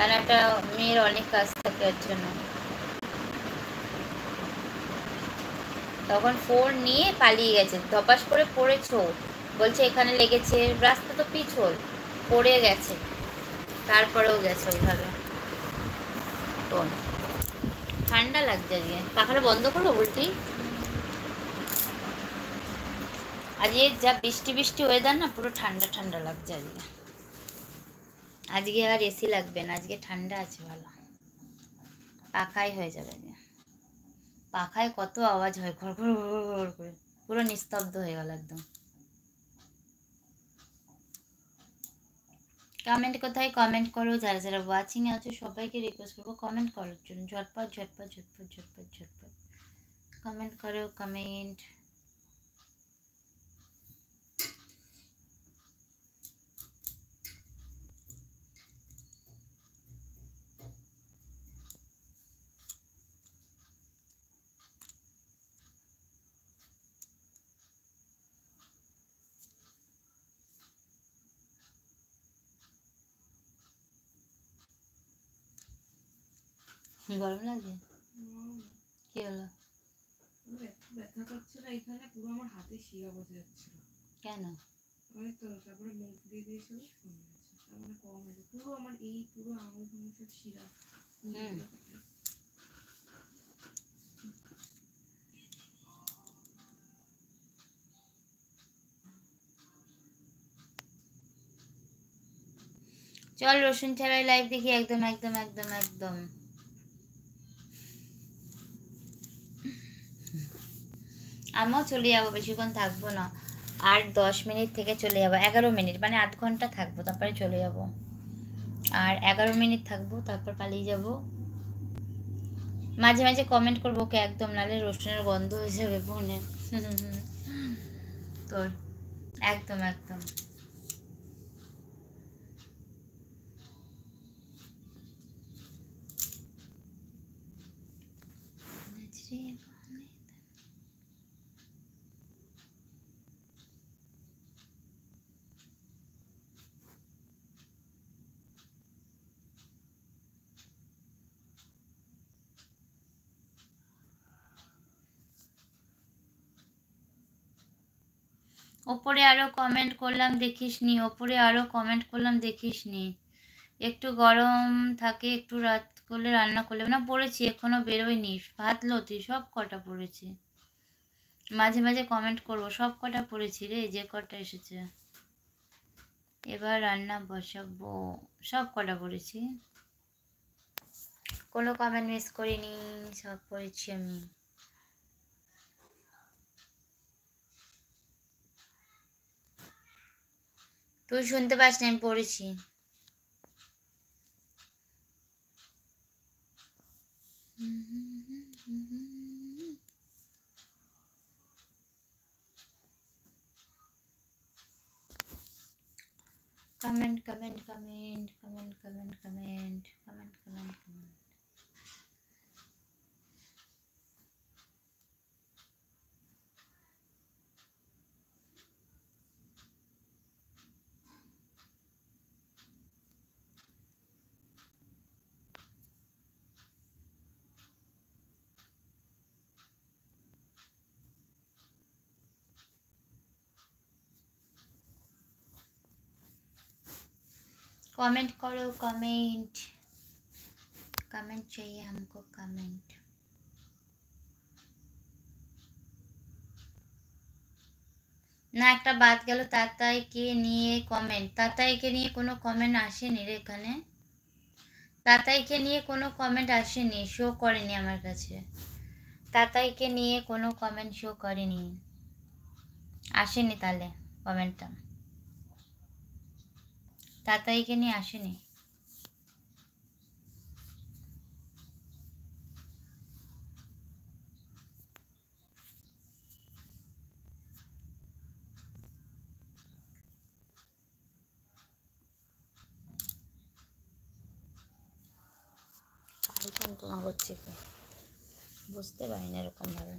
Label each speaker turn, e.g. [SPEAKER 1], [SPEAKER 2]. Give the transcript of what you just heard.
[SPEAKER 1] কারণ একটা মেয়ের অনেক কাজ থাকে এর জন্য। তখন ফোন নিয়ে পালিয়ে গেছে, ধপাস করে পড়েছো, বলছে এখানে লেগেছে, রাস্তা তো পিছল, পড়ে গেছে, তারপরেও গেছে ওইভাবে। ফোন ঠান্ডা লাগছে আজকে, পাখাটা বন্ধ করো উল্টি। আজকে যা বৃষ্টি বৃষ্টি ওয়েদার না, পুরো ঠান্ডা ঠান্ডা লাগছে আজকে। আজকে আর এসি লাগবে না, আজকে ঠান্ডা আছে ভালো, পাখাই হয়ে যাবে। পাখায় কত আওয়াজ হয়, ঘর ঘর ঘর করে, পুরো নিস্তব্ধ হয়ে গেল একদম। কমেন্ট কোথায় কমেন্ট করো, যারা যারা ওয়াচিং এ আছো সবাইকে রিকোয়েস্ট করবো কমেন্ট করার জন্য, ঝটপট ঝটপট ঝটপট ঝটপট ঝটপট কমেন্ট করো, কমেন্ট। গরম লাগে? কি হলো?
[SPEAKER 2] ব্যথা করছে না এখানে, পুরো আমার হাতে শিরা বসে যাচ্ছিল।
[SPEAKER 1] কেন?
[SPEAKER 2] ওই তো তারপরে মুখ দিয়ে দিয়েছিল, কমে গেছে, তারপরে কম হয়েছে পুরো আমার এই পুরো আঙুল সব শিরা।
[SPEAKER 1] চল রসুন ছাড়াই লাইভ দেখি, একদম একদম একদম একদম। আমিও চলে যাবো, বেশিক্ষণ থাকবো না, আর 10 মিনিট থেকে চলে যাবো, 11 মিনিট, মানে 8 ঘন্টা থাকবো, তারপরে চলে যাবো। আর 11 মিনিট থাকবো, তারপর পালিয়ে যাব। মাঝে মাঝে কমেন্ট করবো ওকে একদম, নাহলে রসুনের গন্ধ হয়ে যাবে ফোনে। তোর একদম একদম। ওপরে আরো কমেন্ট করলাম দেখিস নি, ওপরে আরো কমেন্ট করলাম দেখিস নি। একটু গরম থাকে, একটু রাত করলে রান্না করলে না, পড়েছি এখনো বেরোয়নি, ভাত লতি সব কটা পড়েছি। মাঝে মাঝে কমেন্ট করবো, সব কটা পড়েছি রে, যে কটা এসেছে। এবার রান্না বসাবো, সব কটা পড়েছি, কোনো কমেন্ট মিস করিনি, সব পড়েছি আমি। তুই শুনতে পাস না, আমি পড়েছি। Comment comment comment comment comment comment comment comment comment. Comment करो, कमेंट कमेंट चाहिए हमको, कमेंट। না একটা বাদ গেল, তাতাইকে নিয়ে কমেন্ট, তাতাইকে নিয়ে কোনো কমেন্ট আসেনি রে এখানে, তাতাইকে নিয়ে কোনো কমেন্ট আসেনি, শো করেনি আমার কাছে, তাতাইকে নিয়ে কোনো কমেন্ট শো করেনি, আসেনি তাহলে কমেন্টটা, তাতাইকে নিয়ে আসেনি। যন্ত্রণা করছে, বুঝতে পারি না এরকম ভাবে।